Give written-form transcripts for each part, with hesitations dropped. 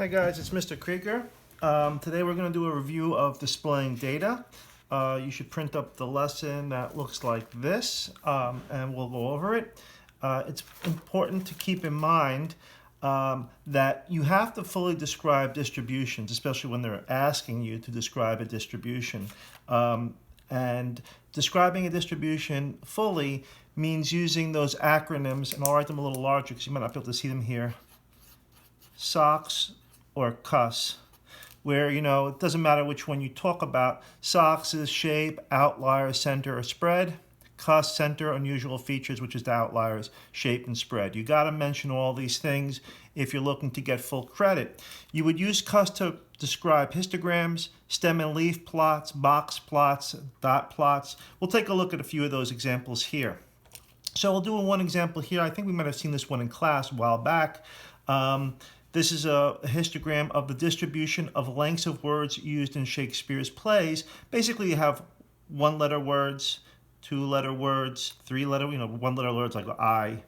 Hi guys, it's Mr. Krieger. Today we're going to do a review of displaying data. You should print up the lesson that looks like this, and we'll go over it. It's important to keep in mind that you have to fully describe distributions, especially when they're asking you to describe a distribution. And describing a distribution fully means using those acronyms, and I'll write them a little larger because you might not be able to see them here. SOCS or CUS, where, it doesn't matter which one you talk about. SOCS is shape, outliers, center, or spread. CUS, center, unusual features, which is the outliers, shape, and spread. You got to mention all these things if you're looking to get full credit. You would use CUS to describe histograms, stem and leaf plots, box plots, dot plots. We'll take a look at a few of those examples here. So we'll do one example here. I think we might have seen this one in class a while back. This is a histogram of the distribution of lengths of words used in Shakespeare's plays. Basically, you have one-letter words, two-letter words, three-letter, one-letter words like I,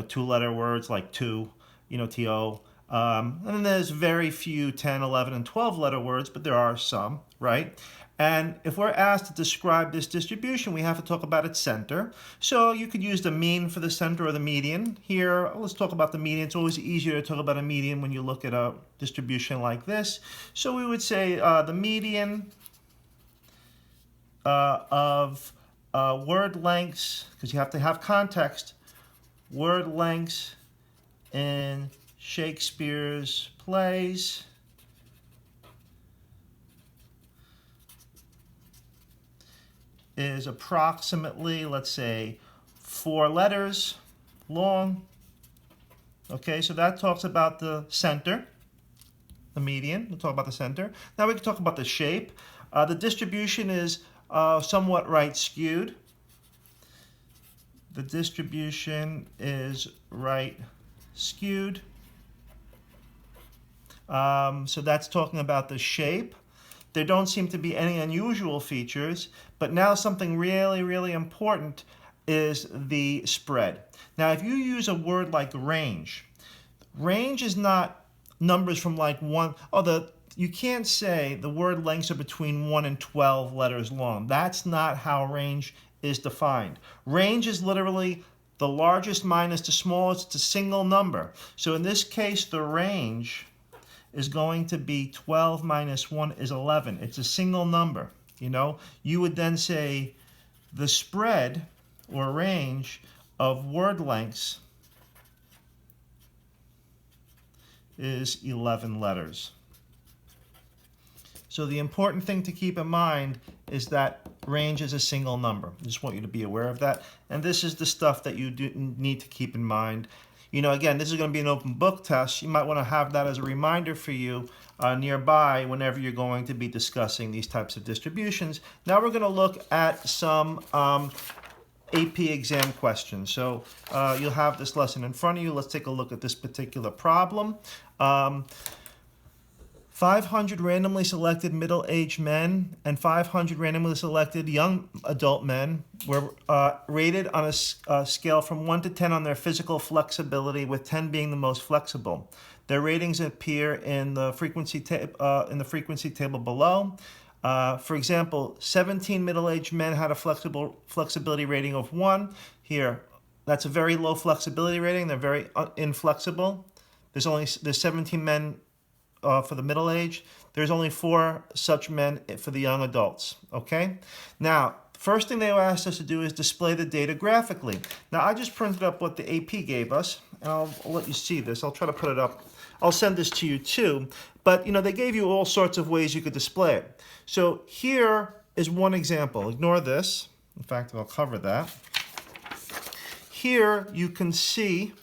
two-letter words like to, to. And then there's very few 10, 11, and 12-letter words, but there are some, right? And if we're asked to describe this distribution, we have to talk about its center. So you could use the mean for the center or the median. Here, let's talk about the median. It's always easier to talk about a median when you look at a distribution like this. So we would say the median of word lengths, because you have to have context, word lengths in Shakespeare's plays is approximately, let's say, 4 letters long. Okay, so that talks about the center, the median. We'll talk about the center. Now we can talk about the shape. The distribution is somewhat right skewed. The distribution is right skewed. So that's talking about the shape. There don't seem to be any unusual features, but now something really, really important is the spread. Now, if you use a word like range is not numbers from like you can't say the word lengths are between 1 and 12 letters long. That's not how range is defined. Range is literally the largest minus the smallest. It's a single number. So in this case, the range is going to be 12 minus 1 is 11. It's a single number, You would then say the spread or range of word lengths is 11 letters. So the important thing to keep in mind is that range is a single number. I just want you to be aware of that. And this is the stuff that you do need to keep in mind. Again, this is going to be an open book test. You might want to have that as a reminder for you nearby whenever you're going to be discussing these types of distributions. Now we're going to look at some AP exam questions. So you'll have this lesson in front of you. Let's take a look at this particular problem. 500 randomly selected middle-aged men and 500 randomly selected young adult men were rated on a scale from 1 to 10 on their physical flexibility, with 10 being the most flexible. Their ratings appear in the frequency table below. For example, 17 middle-aged men had a flexibility rating of 1. Here, that's a very low flexibility rating. They're very inflexible. There's 17 men for the middle age. There's only 4 such men for the young adults. Okay? Now, first thing they asked us to do is display the data graphically. Now, I just printed up what the AP gave us, and I'll let you see this. I'll try to put it up. I'll send this to you too. But, they gave you all sorts of ways you could display it. So here is one example. Ignore this. In fact, I'll cover that. Here you can see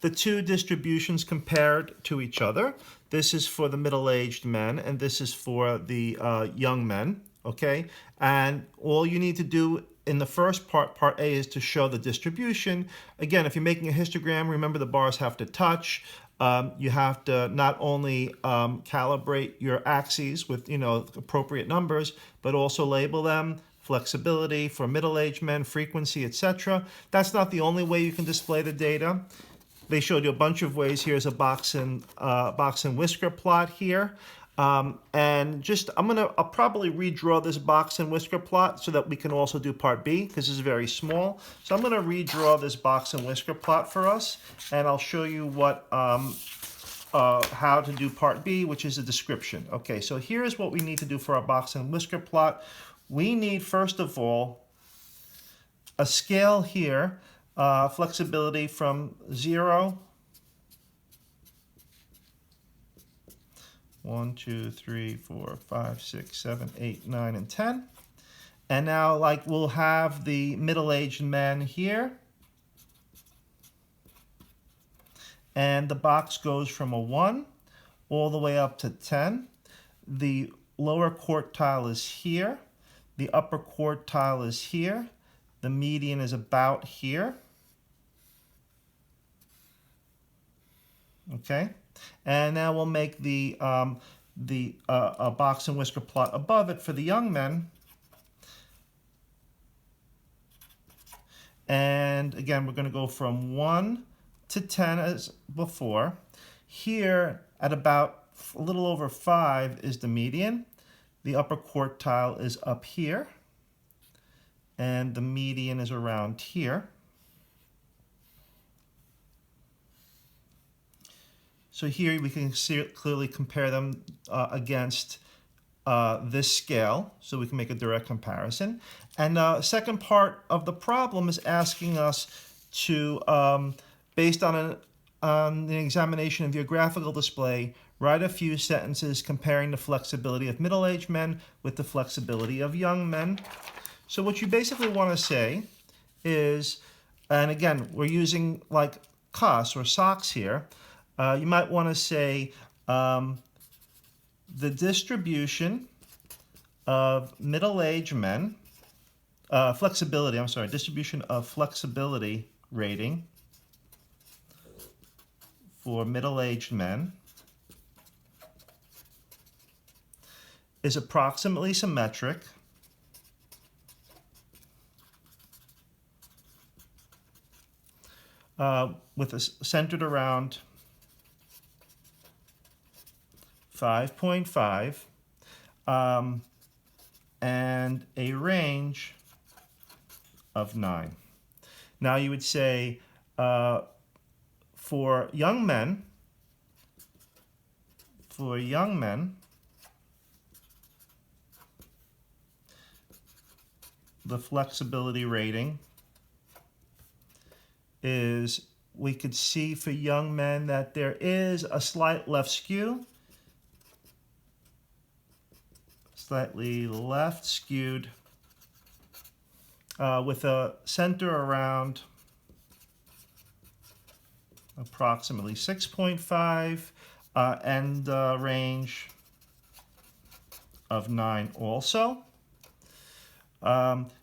the two distributions compared to each other. This is for the middle-aged men, and this is for the young men, okay? And all you need to do in the first part A, is to show the distribution. Again, if you're making a histogram, remember the bars have to touch. You have to not only calibrate your axes with, appropriate numbers, but also label them. Flexibility for middle-aged men, frequency, etc. That's not the only way you can display the data. they showed you a bunch of ways. Here's a box and whisker plot here. And just, I'll probably redraw this box and whisker plot so that we can also do part B, because this is very small. So I'm going to redraw this box and whisker plot for us, and I'll show you what, how to do part B, which is a description. Okay, so here's what we need to do for our box and whisker plot. We need, first of all, a scale here, flexibility from 0, 1, 2, 3, 4, 5, 6, 7, 8, 9, and 10. And now, like, we'll have the middle-aged men here. And the box goes from a 1 all the way up to 10. The lower quartile is here. The upper quartile is here. The median is about here. Okay, and now we'll make the box and whisker plot above it for the young men. And again, we're going to go from 1 to 10 as before. Here at about a little over 5 is the median. The upper quartile is up here. And the median is around here. So here we can clearly compare them against this scale, so we can make a direct comparison. And the second part of the problem is asking us to, based on an examination of your graphical display, write a few sentences comparing the flexibility of middle-aged men with the flexibility of young men. So what you basically want to say is, and again, we're using like SOCS or SOCS here, you might want to say the distribution of middle-aged men, distribution of flexibility rating for middle-aged men is approximately symmetric centered around 5.5 and a range of 9. Now you would say for young men, the flexibility rating is, we could see for young men that there is a slight left skew, slightly left skewed, with a center around approximately 6.5 and a range of 9 also.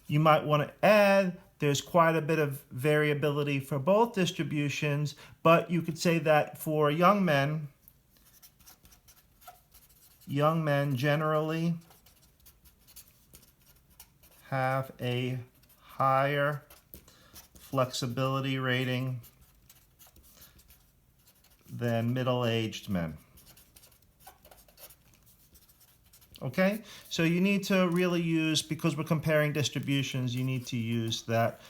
You might want to add, there's quite a bit of variability for both distributions, but you could say that for young men generally have a higher flexibility rating than middle-aged men. Okay, so you need to really use, because we're comparing distributions, you need to use that,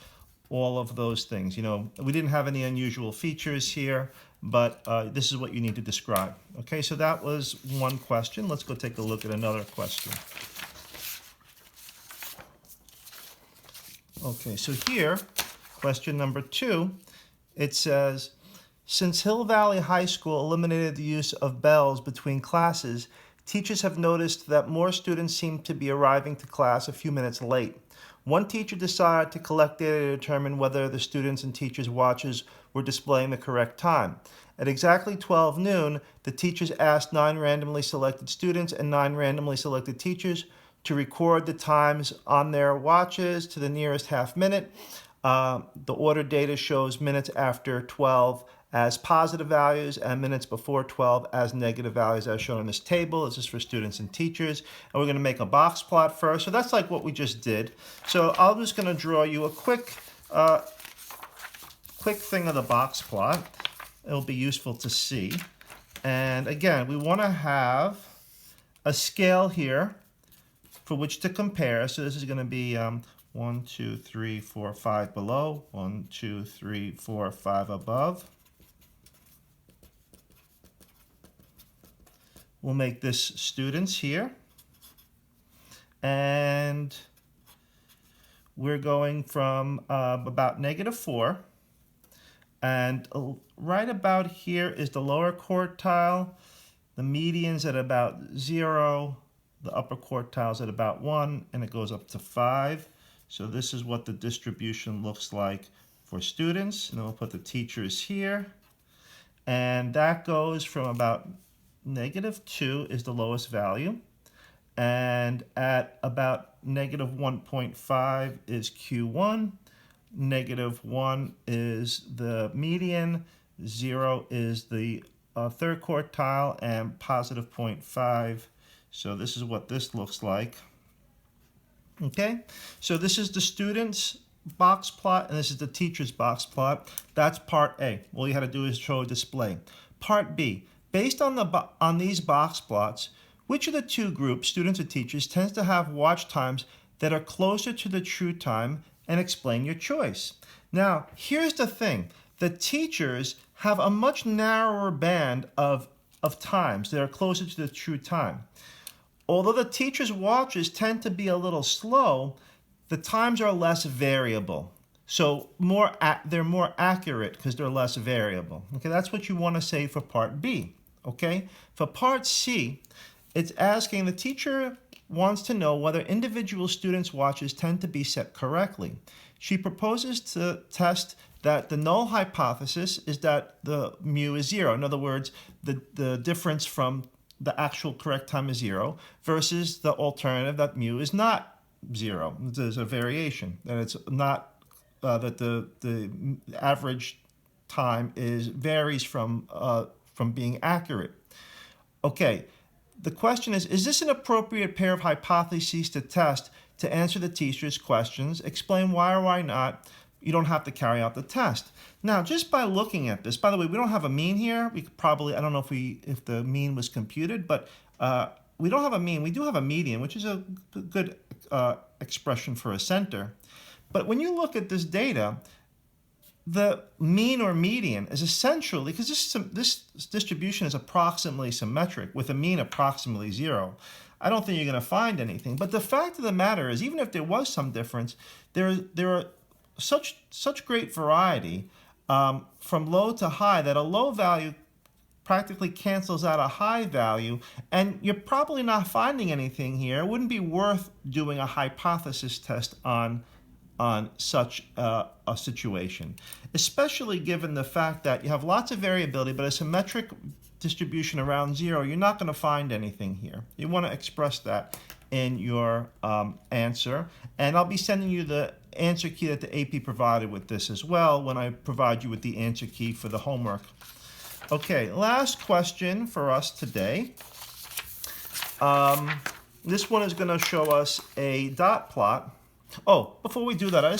all of those things. You know, we didn't have any unusual features here, but this is what you need to describe. Okay, so that was one question. Let's go take a look at another question. Okay, so here, question number 2, it says, since Hill Valley High School eliminated the use of bells between classes, teachers have noticed that more students seem to be arriving to class a few minutes late. One teacher decided to collect data to determine whether the students' and teachers' watches were displaying the correct time. At exactly 12 noon, the teachers asked 9 randomly selected students and 9 randomly selected teachers to record the times on their watches to the nearest half minute. The order data shows minutes after 12 as positive values and minutes before 12 as negative values, as shown in this table. This is for students and teachers. And we're going to make a box plot first. So that's like what we just did. So I'm just going to draw you a quick thing of the box plot. it'll be useful to see. And again, we want to have a scale here for which to compare. So this is going to be 1, 2, 3, 4, 5 below, 1, 2, 3, 4, 5 above. We'll make this students here. And we're going from about -4. And right about here is the lower quartile. The median's at about 0. The upper quartile's at about 1, and it goes up to 5. So this is what the distribution looks like for students. And then we'll put the teachers here. And that goes from about -2 is the lowest value. And at about -1.5 is Q1. -1 is the median. 0 is the third quartile, and +0.5. So this is what this looks like. Okay, so this is the students' box plot, and this is the teacher's box plot. That's part A. All you had to do is show a display. Part B, based on these box plots, which of the two groups, students and teachers, tends to have watch times that are closer to the true time, and explain your choice. Now, here's the thing. The teachers have a much narrower band of times that are closer to the true time. Although the teachers' watches tend to be a little slow, the times are less variable. So they're more accurate because they're less variable. Okay, that's what you want to say for part B. Okay, for part C, it's asking the teacher wants to know whether individual students' watches tend to be set correctly. She proposes to test that the null hypothesis is that the mu is 0. In other words, the difference from the actual correct time is 0 versus the alternative that mu is not 0. There's a variation, and it's not that the average time varies from being accurate. Okay. The question is this an appropriate pair of hypotheses to test to answer the teacher's questions? Explain why or why not. You don't have to carry out the test. Now, just by looking at this, by the way, we don't have a mean here. We could probably, I don't know if the mean was computed, but we don't have a mean. We do have a median, which is a good expression for a center. But when you look at this data, the mean or median is essentially, because this distribution is approximately symmetric with a mean approximately 0. I don't think you're going to find anything. But the fact of the matter is, even if there was some difference, there are such great variety from low to high that a low value practically cancels out a high value, and you're probably not finding anything here. It wouldn't be worth doing a hypothesis test on such a situation, especially given the fact that you have lots of variability, but a symmetric distribution around 0, you're not going to find anything here. You want to express that in your answer, and I'll be sending you the answer key that the AP provided with this as well when I provide you with the answer key for the homework. Okay, last question for us today. This one is going to show us a dot plot. Oh, before we do that, I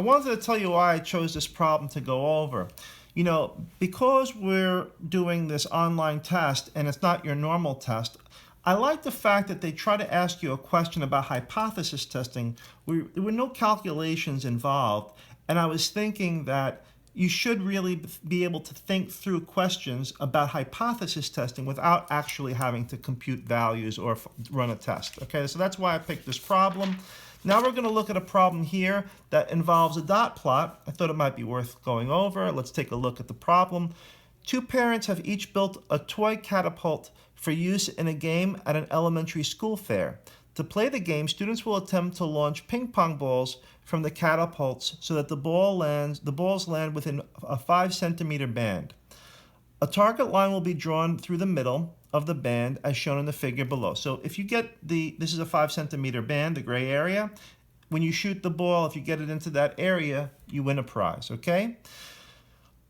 wanted to tell you why I chose this problem to go over. You know, because we're doing this online test and it's not your normal test, I like the fact that they try to ask you a question about hypothesis testing. There were no calculations involved, and I was thinking that you should really be able to think through questions about hypothesis testing without actually having to compute values or run a test. Okay, so that's why I picked this problem. Now we're going to look at a problem here that involves a dot plot. I thought it might be worth going over. Let's take a look at the problem. Two parents have each built a toy catapult for use in a game at an elementary school fair. To play the game, students will attempt to launch ping pong balls from the catapults so that the balls land within a 5-centimeter band. A target line will be drawn through the middle of the band as shown in the figure below. So if you get this is a 5-centimeter band, the gray area. When you shoot the ball, if you get it into that area, you win a prize, okay?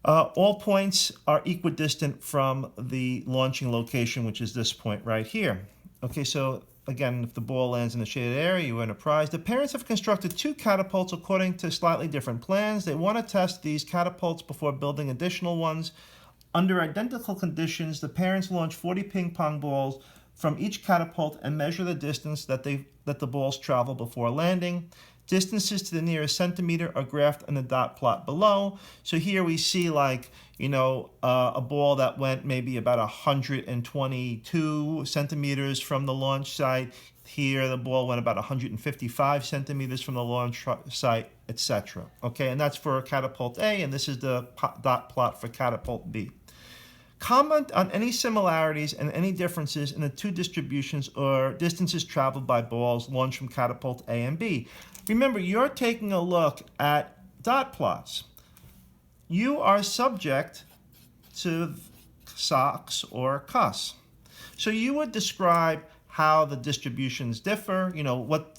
All points are equidistant from the launching location, which is this point right here. Okay, so again, if the ball lands in the shaded area, you win a prize. The parents have constructed 2 catapults according to slightly different plans. They want to test these catapults before building additional ones. Under identical conditions, the parents launch 40 ping pong balls from each catapult and measure the distance that the balls travel before landing. Distances to the nearest centimeter are graphed in the dot plot below. So here we see, like, a ball that went maybe about 122 centimeters from the launch site. Here the ball went about 155 centimeters from the launch site, etc. Okay, and that's for catapult A, and this is the dot plot for catapult B. Comment on any similarities and any differences in the 2 distributions or distances traveled by balls launched from catapult A and B. Remember, you're taking a look at dot plots. You are subject to SOCS or CUS. So you would describe how the distributions differ,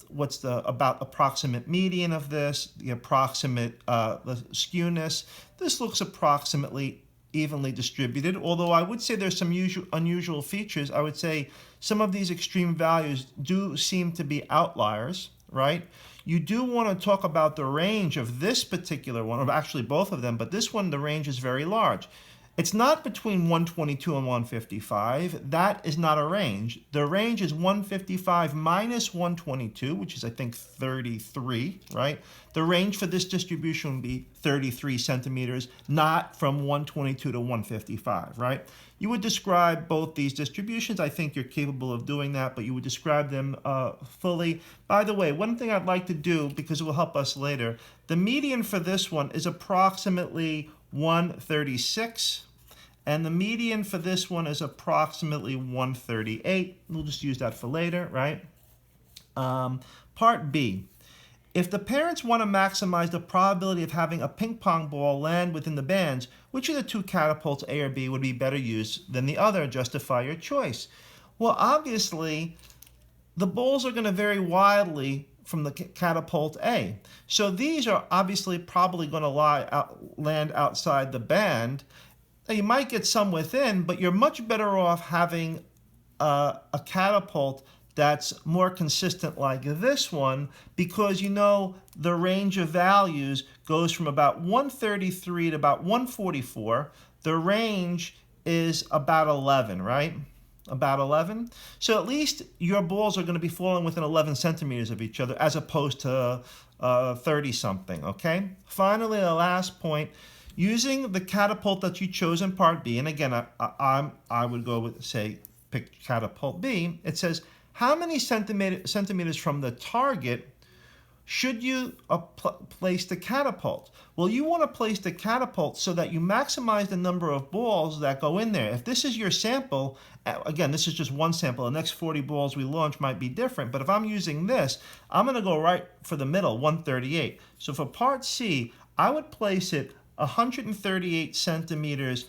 what's the about approximate median of this, the approximate the skewness. This looks approximately evenly distributed, although I would say there's some unusual features. I would say some of these extreme values do seem to be outliers, right? You do want to talk about the range of this particular one, or actually both of them, but this one, the range is very large. It's not between 122 and 155. That is not a range. The range is 155 minus 122, which is, I think, 33, right? The range for this distribution would be 33 centimeters, not from 122 to 155, right? You would describe both these distributions. I think you're capable of doing that, but you would describe them fully. By the way, one thing I'd like to do, because it will help us later, the median for this one is approximately 136, and the median for this one is approximately 138. We'll just use that for later, right? Part B. If the parents want to maximize the probability of having a ping pong ball land within the bands, which of the 2 catapults, A or B, would be better used than the other? Justify your choice. Well, obviously, the balls are going to vary wildly from the catapult A. So these are obviously probably going to land outside the band. Now, you might get some within, but you're much better off having a catapult that's more consistent like this one, because the range of values goes from about 133 to about 144. The range is about 11, right? About 11. So at least your balls are going to be falling within 11 centimeters of each other as opposed to 30 something, okay? Finally, the last point, using the catapult that you chose in part B, and again, I would go with, say, pick catapult B. It says, how many centimeters from the target should you place the catapult? Well, you want to place the catapult so that you maximize the number of balls that go in there. If this is your sample, again, this is just one sample. The next 40 balls we launch might be different. But if I'm using this, I'm going to go right for the middle, 138. So for part C, I would place it 138 centimeters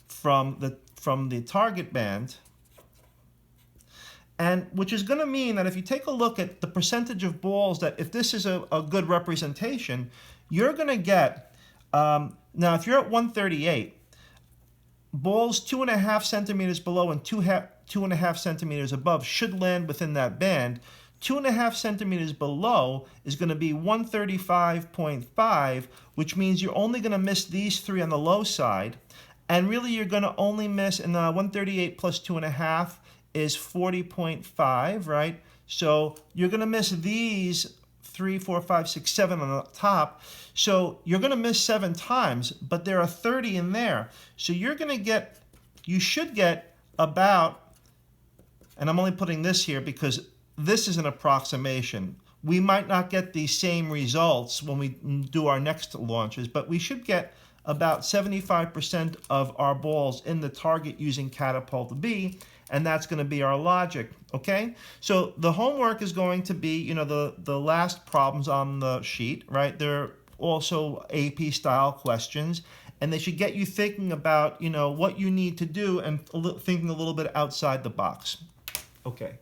from the target band, and which is going to mean that if you take a look at the percentage of balls that, if this is a good representation, you're going to get, now if you're at 138, balls 2.5 centimeters below and 2.5 centimeters above should land within that band. 2.5 centimeters below is going to be 135.5, which means you're only going to miss these 3 on the low side, and really you're going to only miss, in 138 plus 2.5 is 40.5, right? So you're going to miss these 3, 4, 5, 6, 7 on the top. So you're going to miss 7 times, but there are 30 in there. So you should get about, and I'm only putting this here because this is an approximation. We might not get the same results when we do our next launches, but we should get about 75% of our balls in the target using catapult B, and that's going to be our logic, okay? So the homework is going to be, the last problems on the sheet, right? They're also AP style questions, and they should get you thinking about, what you need to do and thinking a little bit outside the box. Okay.